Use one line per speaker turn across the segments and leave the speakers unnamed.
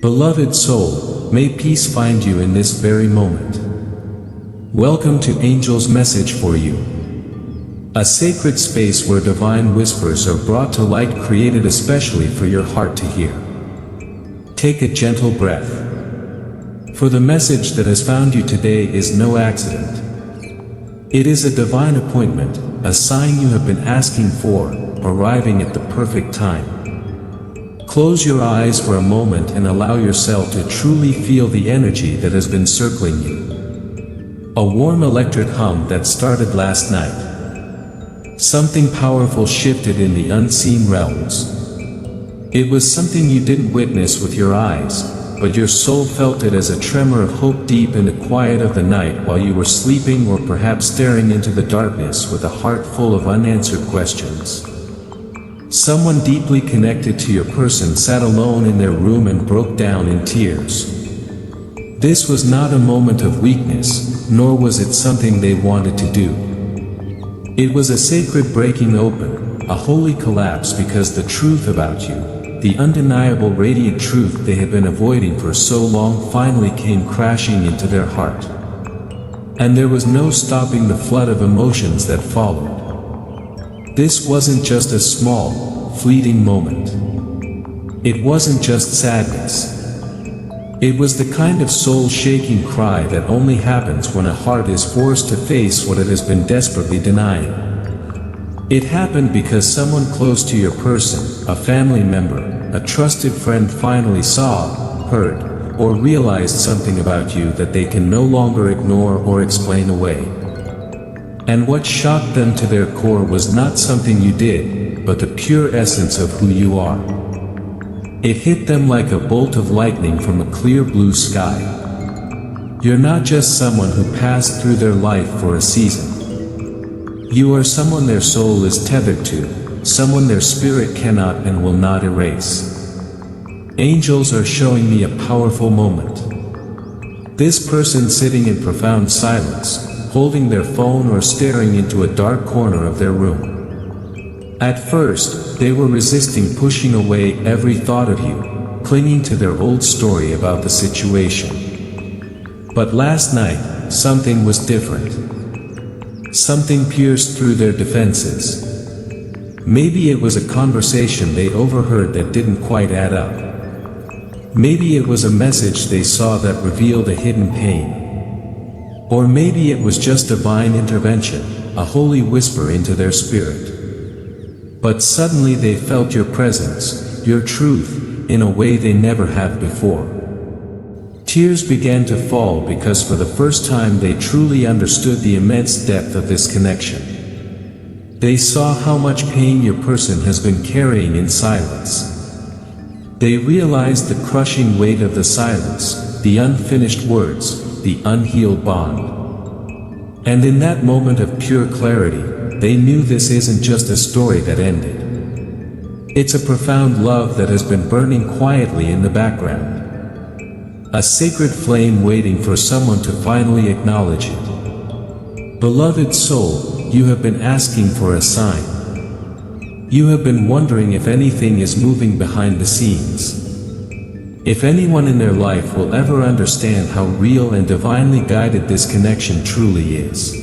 Beloved soul, may peace find you in this very moment. Welcome to Angel's message for you. A sacred space where divine whispers are brought to light, created especially for your heart to hear. Take a gentle breath. For the message that has found you today is no accident. It is a divine appointment, a sign you have been asking for, arriving at the perfect time. Close your eyes for a moment and allow yourself to truly feel the energy that has been circling you. A warm electric hum that started last night. Something powerful shifted in the unseen realms. It was something you didn't witness with your eyes, but your soul felt it as a tremor of hope deep in the quiet of the night while you were sleeping, or perhaps staring into the darkness with a heart full of unanswered questions. Someone deeply connected to your person sat alone in their room and broke down in tears. This was not a moment of weakness, nor was it something they wanted to do. It was a sacred breaking open, a holy collapse, because the truth about you, the undeniable radiant truth they had been avoiding for so long, finally came crashing into their heart. And there was no stopping the flood of emotions that followed. This wasn't just a small, fleeting moment. It wasn't just sadness. It was the kind of soul-shaking cry that only happens when a heart is forced to face what it has been desperately denying. It happened because someone close to your person, a family member, a trusted friend, finally saw, heard, or realized something about you that they can no longer ignore or explain away. And what shocked them to their core was not something you did, but the pure essence of who you are. It hit them like a bolt of lightning from a clear blue sky. You're not just someone who passed through their life for a season. You are someone their soul is tethered to, someone their spirit cannot and will not erase. Angels are showing me a powerful moment. This person sitting in profound silence, holding their phone or staring into a dark corner of their room. At first, they were resisting pushing away every thought of you, clinging to their old story about the situation. But last night, something was different. Something pierced through their defenses. Maybe it was a conversation they overheard that didn't quite add up. Maybe it was a message they saw that revealed a hidden pain. Or maybe it was just divine intervention, a holy whisper into their spirit. But suddenly they felt your presence, your truth, in a way they never have before. Tears began to fall because for the first time they truly understood the immense depth of this connection. They saw how much pain your person has been carrying in silence. They realized the crushing weight of the silence, the unfinished words, the unhealed bond. And in that moment of pure clarity, they knew this isn't just a story that ended. It's a profound love that has been burning quietly in the background. A sacred flame waiting for someone to finally acknowledge it. Beloved soul, you have been asking for a sign. You have been wondering if anything is moving behind the scenes. If anyone in their life will ever understand how real and divinely guided this connection truly is.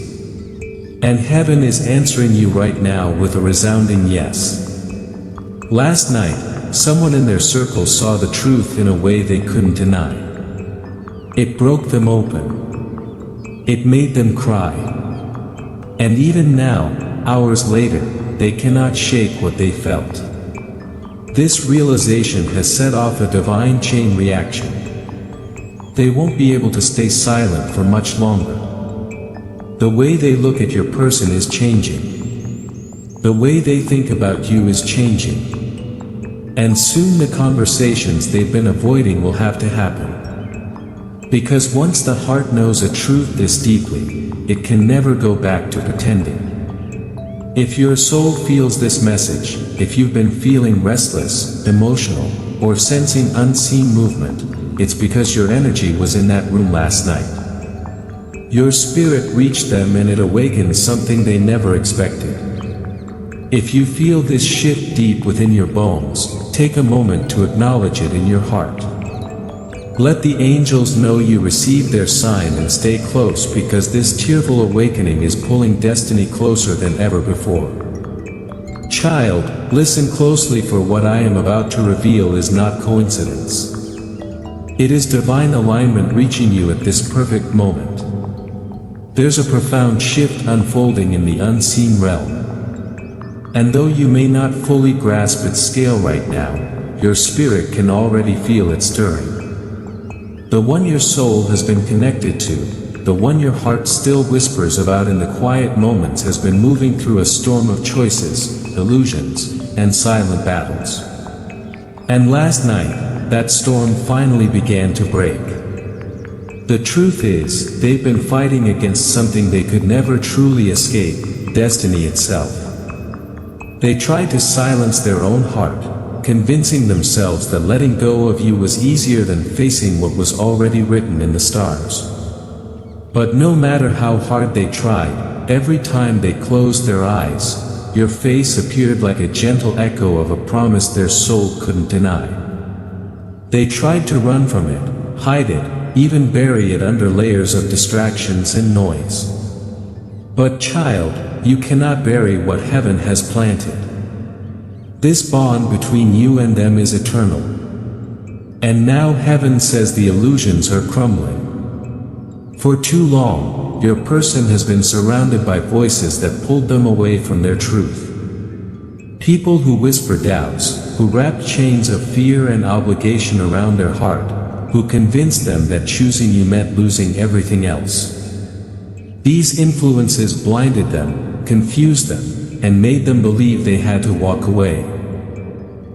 And heaven is answering you right now with a resounding yes. Last night, someone in their circle saw the truth in a way they couldn't deny. It broke them open. It made them cry. And even now, hours later, they cannot shake what they felt. This realization has set off a divine chain reaction. They won't be able to stay silent for much longer. The way they look at your person is changing. The way they think about you is changing. And soon the conversations they've been avoiding will have to happen. Because once the heart knows a truth this deeply, it can never go back to pretending. If your soul feels this message, if you've been feeling restless, emotional, or sensing unseen movement, it's because your energy was in that room last night. Your spirit reached them and it awakened something they never expected. If you feel this shift deep within your bones, take a moment to acknowledge it in your heart. Let the angels know you received their sign and stay close, because this tearful awakening is pulling destiny closer than ever before. Child, listen closely, for what I am about to reveal is not coincidence. It is divine alignment reaching you at this perfect moment. There's a profound shift unfolding in the unseen realm. And though you may not fully grasp its scale right now, your spirit can already feel it stirring. The one your soul has been connected to, the one your heart still whispers about in the quiet moments, has been moving through a storm of choices, illusions, and silent battles. And last night, that storm finally began to break. The truth is, they've been fighting against something they could never truly escape: destiny itself. They tried to silence their own heart, convincing themselves that letting go of you was easier than facing what was already written in the stars. But no matter how hard they tried, every time they closed their eyes, your face appeared like a gentle echo of a promise their soul couldn't deny. They tried to run from it, hide it, even bury it under layers of distractions and noise. But child, you cannot bury what heaven has planted. This bond between you and them is eternal. And now heaven says the illusions are crumbling. For too long, your person has been surrounded by voices that pulled them away from their truth. People who whisper doubts, who wrap chains of fear and obligation around their heart, who convinced them that choosing you meant losing everything else. These influences blinded them, confused them, and made them believe they had to walk away.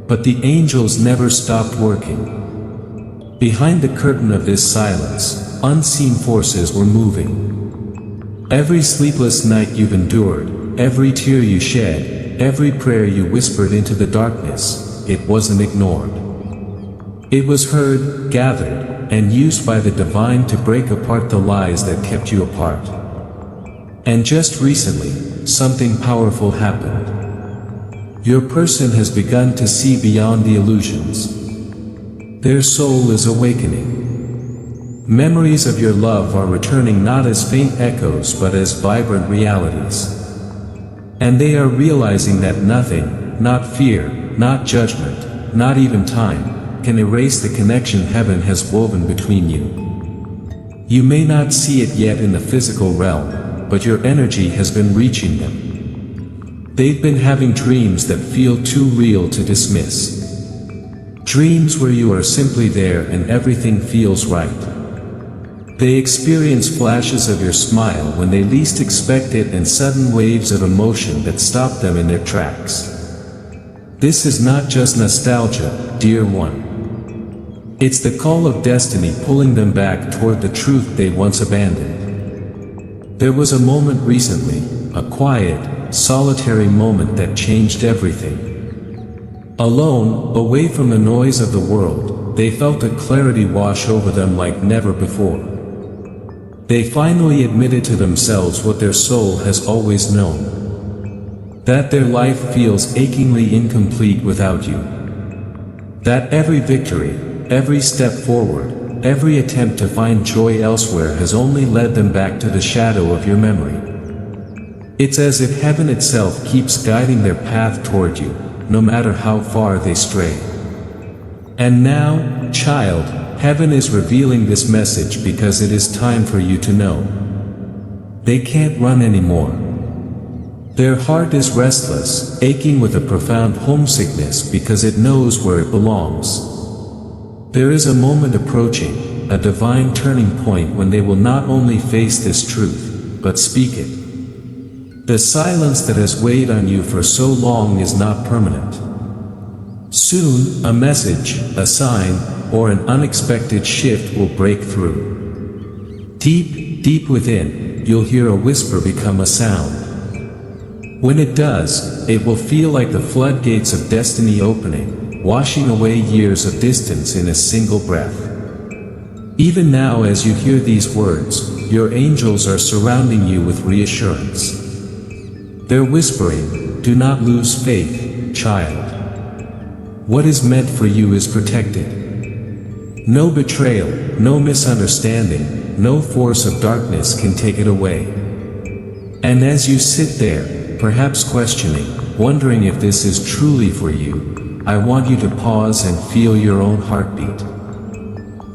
But the angels never stopped working. Behind the curtain of this silence, unseen forces were moving. Every sleepless night you've endured, every tear you shed, every prayer you whispered into the darkness, it wasn't ignored. It was heard, gathered, and used by the divine to break apart the lies that kept you apart. And just recently, something powerful happened. Your person has begun to see beyond the illusions. Their soul is awakening. Memories of your love are returning, not as faint echoes but as vibrant realities. And they are realizing that nothing, not fear, not judgment, not even time, can erase the connection heaven has woven between you. You may not see it yet in the physical realm, but your energy has been reaching them. They've been having dreams that feel too real to dismiss. Dreams where you are simply there and everything feels right. They experience flashes of your smile when they least expect it, and sudden waves of emotion that stop them in their tracks. This is not just nostalgia, dear one. It's the call of destiny pulling them back toward the truth they once abandoned. There was a moment recently, a quiet, solitary moment that changed everything. Alone, away from the noise of the world, they felt a clarity wash over them like never before. They finally admitted to themselves what their soul has always known. That their life feels achingly incomplete without you. That every victory, every step forward, every attempt to find joy elsewhere has only led them back to the shadow of your memory. It's as if heaven itself keeps guiding their path toward you, no matter how far they stray. And now, child, heaven is revealing this message because it is time for you to know. They can't run anymore. Their heart is restless, aching with a profound homesickness because it knows where it belongs. There is a moment approaching, a divine turning point when they will not only face this truth, but speak it. The silence that has weighed on you for so long is not permanent. Soon, a message, a sign, or an unexpected shift will break through. Deep, deep within, you'll hear a whisper become a sound. When it does, it will feel like the floodgates of destiny opening, washing away years of distance in a single breath. Even now, as you hear these words, your angels are surrounding you with reassurance. They're whispering, "Do not lose faith, child. What is meant for you is protected. No betrayal, no misunderstanding, no force of darkness can take it away. And as you sit there, perhaps questioning, wondering if this is truly for you, I want you to pause and feel your own heartbeat.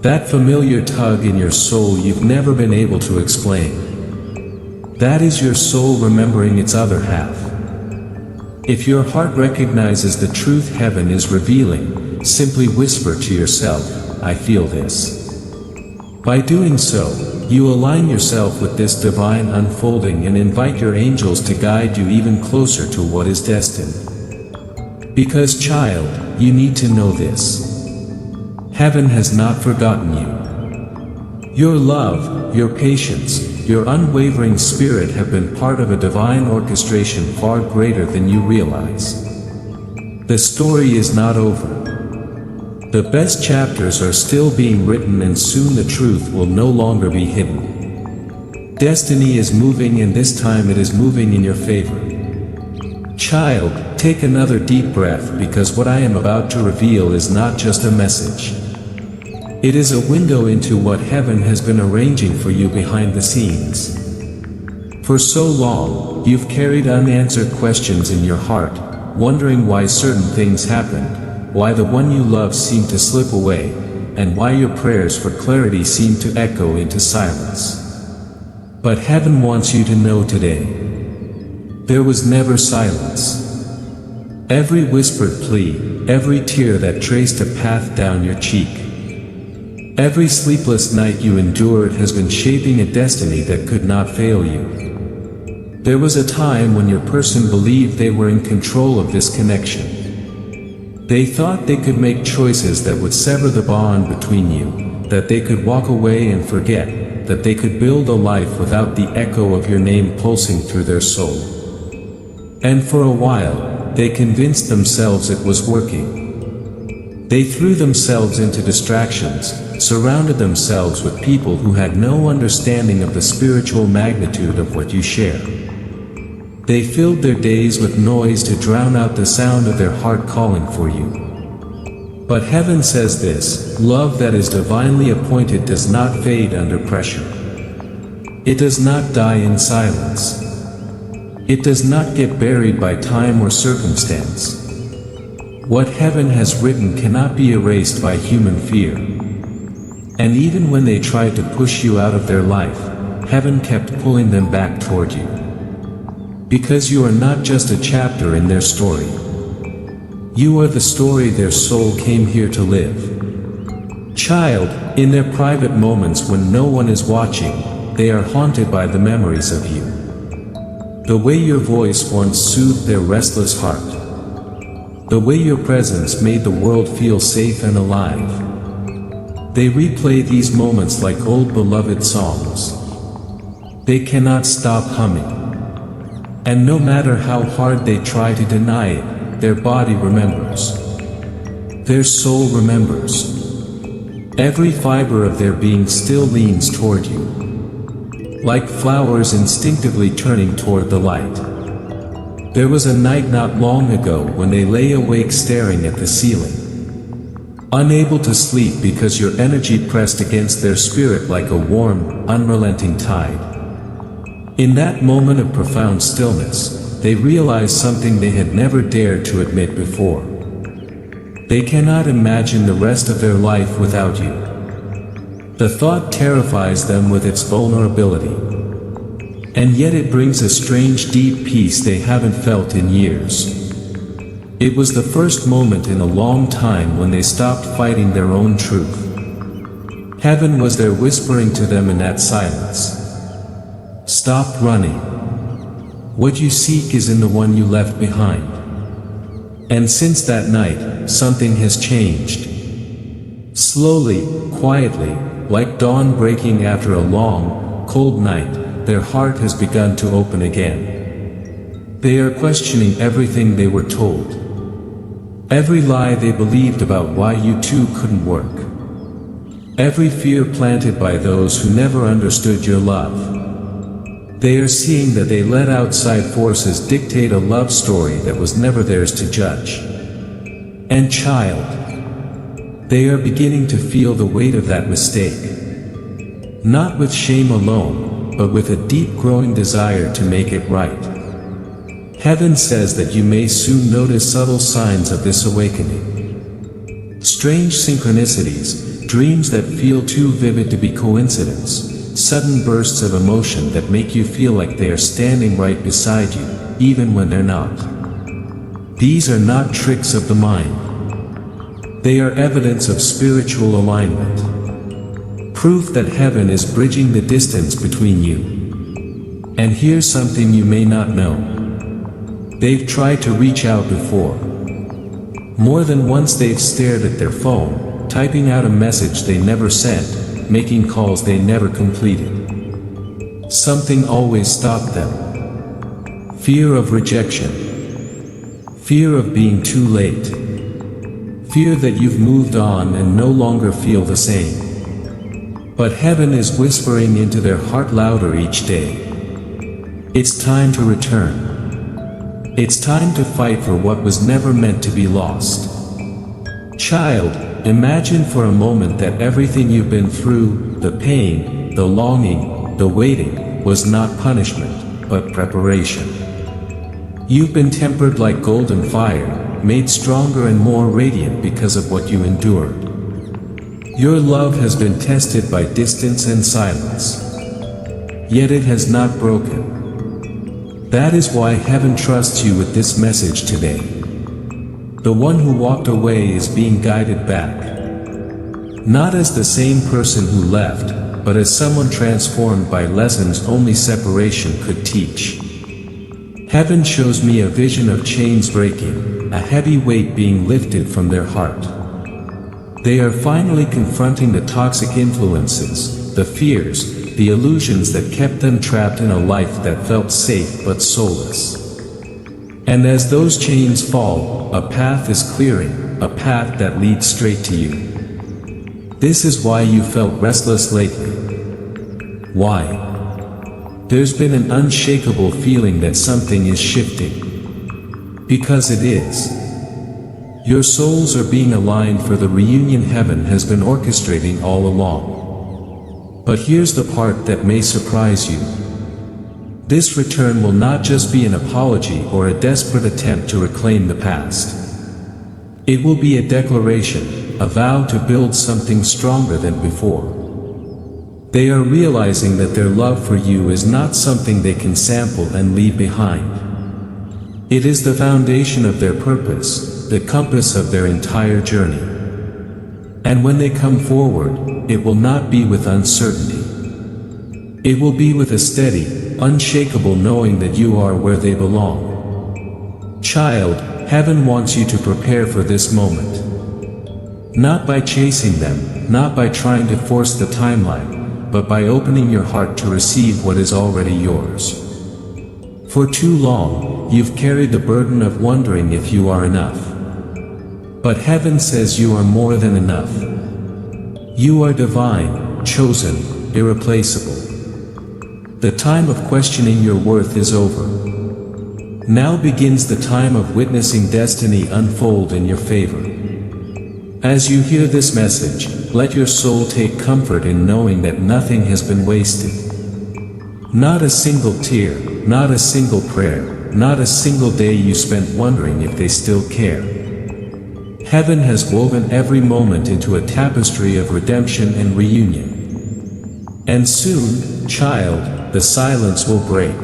That familiar tug in your soul you've never been able to explain. That is your soul remembering its other half. If your heart recognizes the truth heaven is revealing, simply whisper to yourself, I feel this. By doing so, you align yourself with this divine unfolding and invite your angels to guide you even closer to what is destined. Because, child, you need to know this. Heaven has not forgotten you. Your love, your patience, your unwavering spirit have been part of a divine orchestration far greater than you realize. The story is not over. The best chapters are still being written, and soon the truth will no longer be hidden. Destiny is moving, and this time it is moving in your favor. Child, take another deep breath, because what I am about to reveal is not just a message. It is a window into what heaven has been arranging for you behind the scenes. For so long, you've carried unanswered questions in your heart, wondering why certain things happened, why the one you love seemed to slip away, and why your prayers for clarity seem to echo into silence. But heaven wants you to know today. There was never silence. Every whispered plea, every tear that traced a path down your cheek, every sleepless night you endured has been shaping a destiny that could not fail you. There was a time when your person believed they were in control of this connection. They thought they could make choices that would sever the bond between you, that they could walk away and forget, that they could build a life without the echo of your name pulsing through their soul. And for a while, they convinced themselves it was working. They threw themselves into distractions, surrounded themselves with people who had no understanding of the spiritual magnitude of what you share. They filled their days with noise to drown out the sound of their heart calling for you. But heaven says this: love that is divinely appointed does not fade under pressure. It does not die in silence. It does not get buried by time or circumstance. What heaven has written cannot be erased by human fear. And even when they tried to push you out of their life, heaven kept pulling them back toward you. Because you are not just a chapter in their story. You are the story their soul came here to live. Child, in their private moments when no one is watching, they are haunted by the memories of you. The way your voice once soothed their restless heart. The way your presence made the world feel safe and alive. They replay these moments like old beloved songs. They cannot stop humming. And no matter how hard they try to deny it, their body remembers. Their soul remembers. Every fiber of their being still leans toward you. Like flowers instinctively turning toward the light. There was a night not long ago when they lay awake staring at the ceiling. Unable to sleep because your energy pressed against their spirit like a warm, unrelenting tide. In that moment of profound stillness, they realized something they had never dared to admit before. They cannot imagine the rest of their life without you. The thought terrifies them with its vulnerability. And yet it brings a strange deep peace they haven't felt in years. It was the first moment in a long time when they stopped fighting their own truth. Heaven was there whispering to them in that silence. Stop running. What you seek is in the one you left behind. And since that night, something has changed. Slowly, quietly, like dawn breaking after a long, cold night, their heart has begun to open again. They are questioning everything they were told. Every lie they believed about why you two couldn't work. Every fear planted by those who never understood your love. They are seeing that they let outside forces dictate a love story that was never theirs to judge. And child, They are beginning to feel the weight of that mistake. Not with shame alone, but with a deep growing desire to make it right. Heaven says that you may soon notice subtle signs of this awakening. Strange synchronicities, dreams that feel too vivid to be coincidence, sudden bursts of emotion that make you feel like they are standing right beside you, even when they're not. These are not tricks of the mind. They are evidence of spiritual alignment. Proof that heaven is bridging the distance between you. And here's something you may not know. They've tried to reach out before. More than once they've stared at their phone, typing out a message they never sent, making calls they never completed. Something always stopped them. Fear of rejection. Fear of being too late. Fear that you've moved on and no longer feel the same. But heaven is whispering into their heart louder each day. It's time to return. It's time to fight for what was never meant to be lost. Child, imagine for a moment that everything you've been through, the pain, the longing, the waiting, was not punishment, but preparation. You've been tempered like golden fire, made stronger and more radiant because of what you endured. Your love has been tested by distance and silence. Yet it has not broken. That is why heaven trusts you with this message today. The one who walked away is being guided back. Not as the same person who left, but as someone transformed by lessons only separation could teach. Heaven shows me a vision of chains breaking, a heavy weight being lifted from their heart. They are finally confronting the toxic influences, the fears, the illusions that kept them trapped in a life that felt safe but soulless. And as those chains fall, a path is clearing, a path that leads straight to you. This is why you felt restless lately. Why? There's been an unshakable feeling that something is shifting. Because it is. Your souls are being aligned for the reunion heaven has been orchestrating all along. But here's the part that may surprise you. This return will not just be an apology or a desperate attempt to reclaim the past. It will be a declaration, a vow to build something stronger than before. They are realizing that their love for you is not something they can sample and leave behind. It is the foundation of their purpose, the compass of their entire journey. And when they come forward, it will not be with uncertainty. It will be with a steady, unshakable knowing that you are where they belong. Child, heaven wants you to prepare for this moment. Not by chasing them, not by trying to force the timeline, but by opening your heart to receive what is already yours. For too long, you've carried the burden of wondering if you are enough. But heaven says you are more than enough. You are divine, chosen, irreplaceable. The time of questioning your worth is over. Now begins the time of witnessing destiny unfold in your favor. As you hear this message, let your soul take comfort in knowing that nothing has been wasted. Not a single tear, not a single prayer, not a single day you spent wondering if they still care. Heaven has woven every moment into a tapestry of redemption and reunion. And soon, child, the silence will break.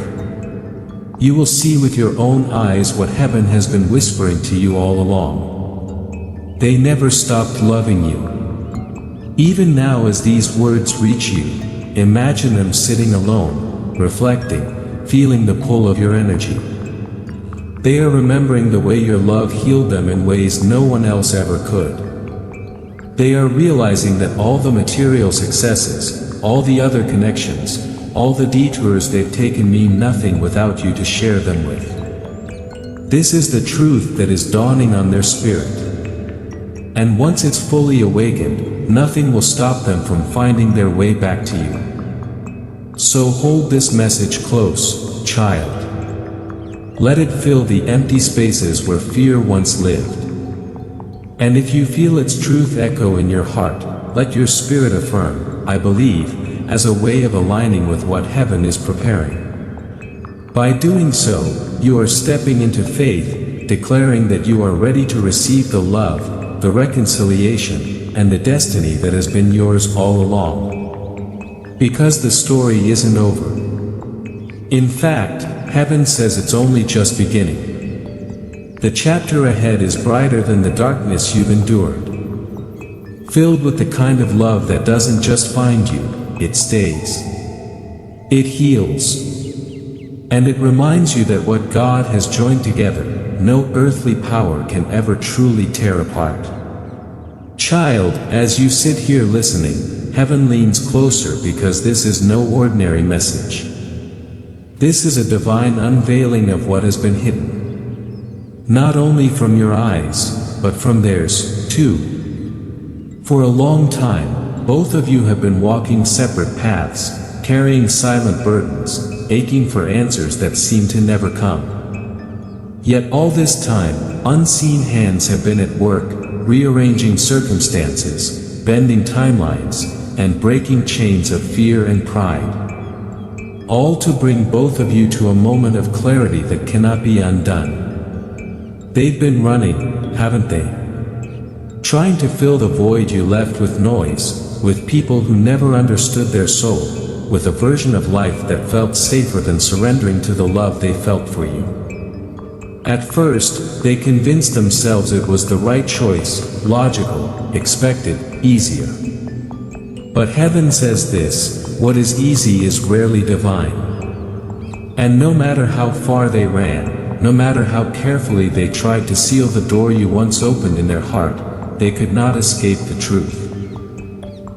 You will see with your own eyes what heaven has been whispering to you all along. They never stopped loving you. Even now as these words reach you, imagine them sitting alone, reflecting, feeling the pull of your energy. They are remembering the way your love healed them in ways no one else ever could. They are realizing that all the material successes, all the other connections, all the detours they've taken mean nothing without you to share them with. This is the truth that is dawning on their spirit. And once it's fully awakened, nothing will stop them from finding their way back to you. So hold this message close, child. Let it fill the empty spaces where fear once lived. And if you feel its truth echo in your heart, let your spirit affirm, I believe, as a way of aligning with what heaven is preparing. By doing so, you are stepping into faith, declaring that you are ready to receive the love, the reconciliation, and the destiny that has been yours all along. Because the story isn't over. In fact, heaven says it's only just beginning. The chapter ahead is brighter than the darkness you've endured. Filled with the kind of love that doesn't just find you, it stays. It heals. And it reminds you that what God has joined together, no earthly power can ever truly tear apart. Child, as you sit here listening, heaven leans closer because this is no ordinary message. This is a divine unveiling of what has been hidden. Not only from your eyes, but from theirs, too. For a long time, both of you have been walking separate paths, carrying silent burdens, aching for answers that seem to never come. Yet all this time, unseen hands have been at work, rearranging circumstances, bending timelines, and breaking chains of fear and pride. All to bring both of you to a moment of clarity that cannot be undone. They've been running, haven't they? Trying to fill the void you left with noise, with people who never understood their soul, with a version of life that felt safer than surrendering to the love they felt for you. At first, they convinced themselves it was the right choice, logical, expected, easier. But heaven says this, what is easy is rarely divine. And no matter how far they ran, no matter how carefully they tried to seal the door you once opened in their heart, they could not escape the truth.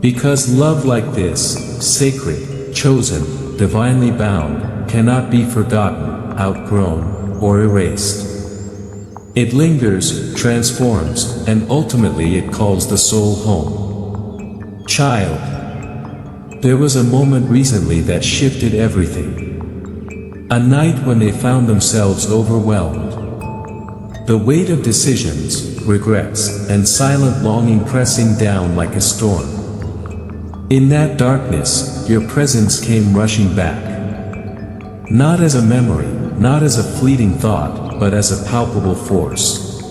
Because love like this, sacred, chosen, divinely bound, cannot be forgotten, outgrown, or erased. It lingers, transforms, and ultimately it calls the soul home. Child. There was a moment recently that shifted everything. A night when they found themselves overwhelmed. The weight of decisions, regrets, and silent longing pressing down like a storm. In that darkness, your presence came rushing back. Not as a memory, not as a fleeting thought, but as a palpable force.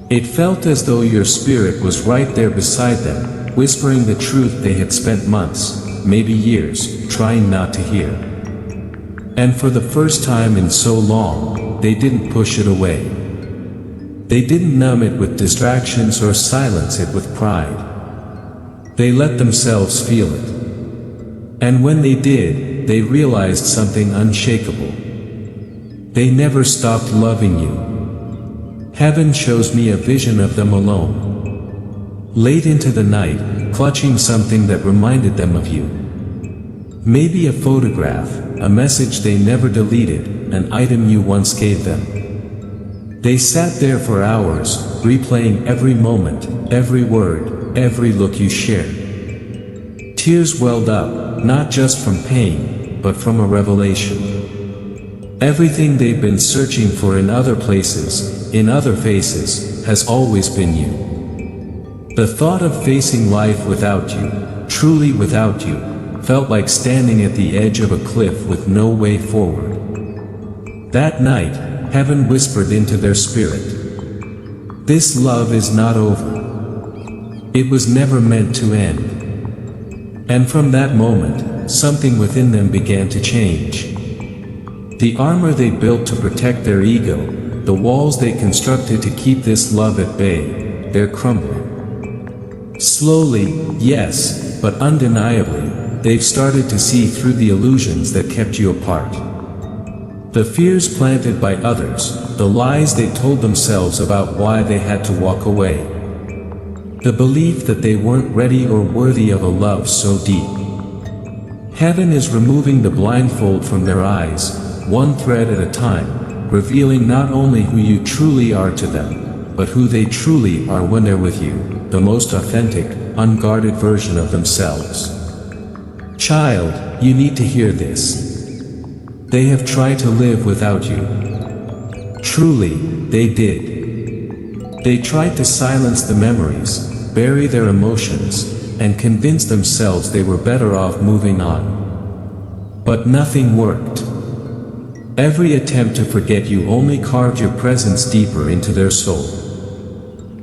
It felt as though your spirit was right there beside them, whispering the truth they had spent months, maybe years, trying not to hear. And for the first time in so long, they didn't push it away. They didn't numb it with distractions or silence it with pride. They let themselves feel it. And when they did, they realized something unshakable. They never stopped loving you. Heaven shows me a vision of them alone. Late into the night, clutching something that reminded them of you. Maybe a photograph, a message they never deleted, an item you once gave them. They sat there for hours, replaying every moment, every word, every look you shared. Tears welled up, not just from pain, but from a revelation. Everything they've been searching for in other places, in other faces, has always been you. The thought of facing life without you, truly without you, felt like standing at the edge of a cliff with no way forward. That night, heaven whispered into their spirit. This love is not over. It was never meant to end. And from that moment, something within them began to change. The armor they built to protect their ego, the walls they constructed to keep this love at bay, they're crumbling. Slowly, yes, but undeniably, they've started to see through the illusions that kept you apart. The fears planted by others, the lies they told themselves about why they had to walk away. The belief that they weren't ready or worthy of a love so deep. Heaven is removing the blindfold from their eyes, one thread at a time, revealing not only who you truly are to them, but who they truly are when they're with you, the most authentic, unguarded version of themselves. Child, you need to hear this. They have tried to live without you. Truly, they did. They tried to silence the memories, bury their emotions, and convince themselves they were better off moving on. But nothing worked. Every attempt to forget you only carved your presence deeper into their soul.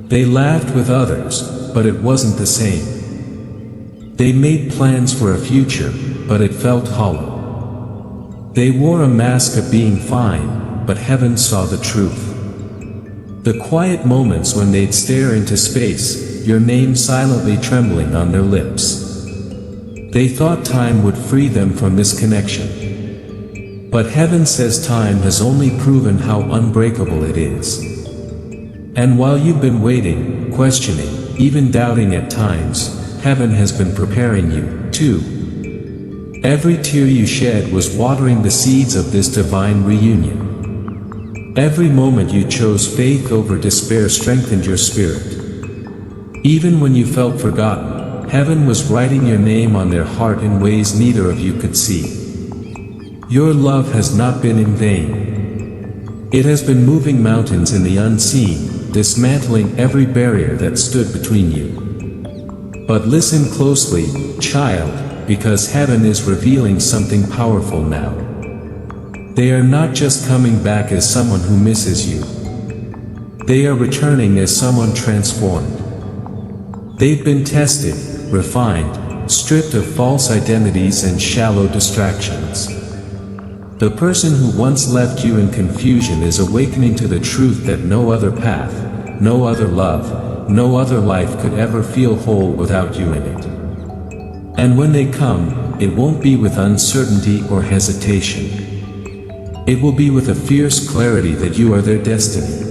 They laughed with others, but it wasn't the same. They made plans for a future, but it felt hollow. They wore a mask of being fine, but heaven saw the truth. The quiet moments when they'd stare into space, your name silently trembling on their lips. They thought time would free them from this connection. But heaven says time has only proven how unbreakable it is. And while you've been waiting, questioning, even doubting at times, heaven has been preparing you, too. Every tear you shed was watering the seeds of this divine reunion. Every moment you chose faith over despair strengthened your spirit. Even when you felt forgotten, heaven was writing your name on their heart in ways neither of you could see. Your love has not been in vain. It has been moving mountains in the unseen, dismantling every barrier that stood between you. But listen closely, child, because heaven is revealing something powerful now. They are not just coming back as someone who misses you. They are returning as someone transformed. They've been tested, refined, stripped of false identities and shallow distractions. The person who once left you in confusion is awakening to the truth that no other path, no other love, no other life could ever feel whole without you in it. And when they come, it won't be with uncertainty or hesitation. It will be with a fierce clarity that you are their destiny.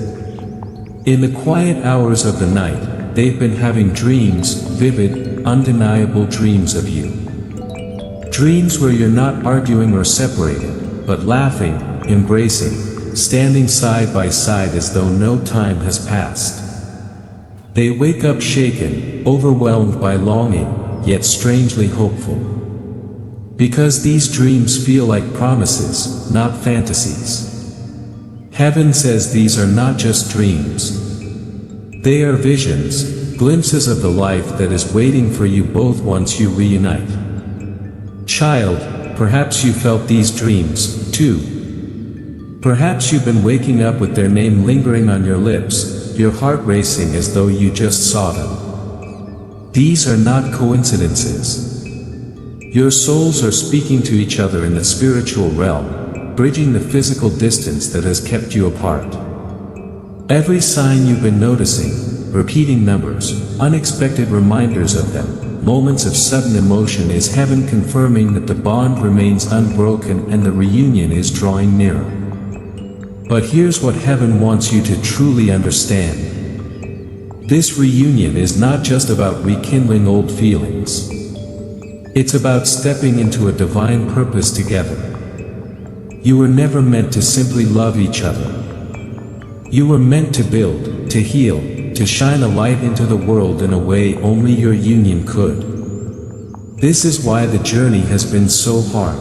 In the quiet hours of the night, they've been having dreams, vivid, undeniable dreams of you. Dreams where you're not arguing or separated, but laughing, embracing, standing side by side as though no time has passed. They wake up shaken, overwhelmed by longing, yet strangely hopeful. Because these dreams feel like promises, not fantasies. Heaven says these are not just dreams. They are visions, glimpses of the life that is waiting for you both once you reunite. Child, perhaps you felt these dreams, too. Perhaps you've been waking up with their name lingering on your lips, your heart racing as though you just saw them. These are not coincidences. Your souls are speaking to each other in the spiritual realm, bridging the physical distance that has kept you apart. Every sign you've been noticing, repeating numbers, unexpected reminders of them, moments of sudden emotion is heaven confirming that the bond remains unbroken and the reunion is drawing nearer. But here's what heaven wants you to truly understand. This reunion is not just about rekindling old feelings. It's about stepping into a divine purpose together. You were never meant to simply love each other. You were meant to build, to heal, to shine a light into the world in a way only your union could. This is why the journey has been so hard.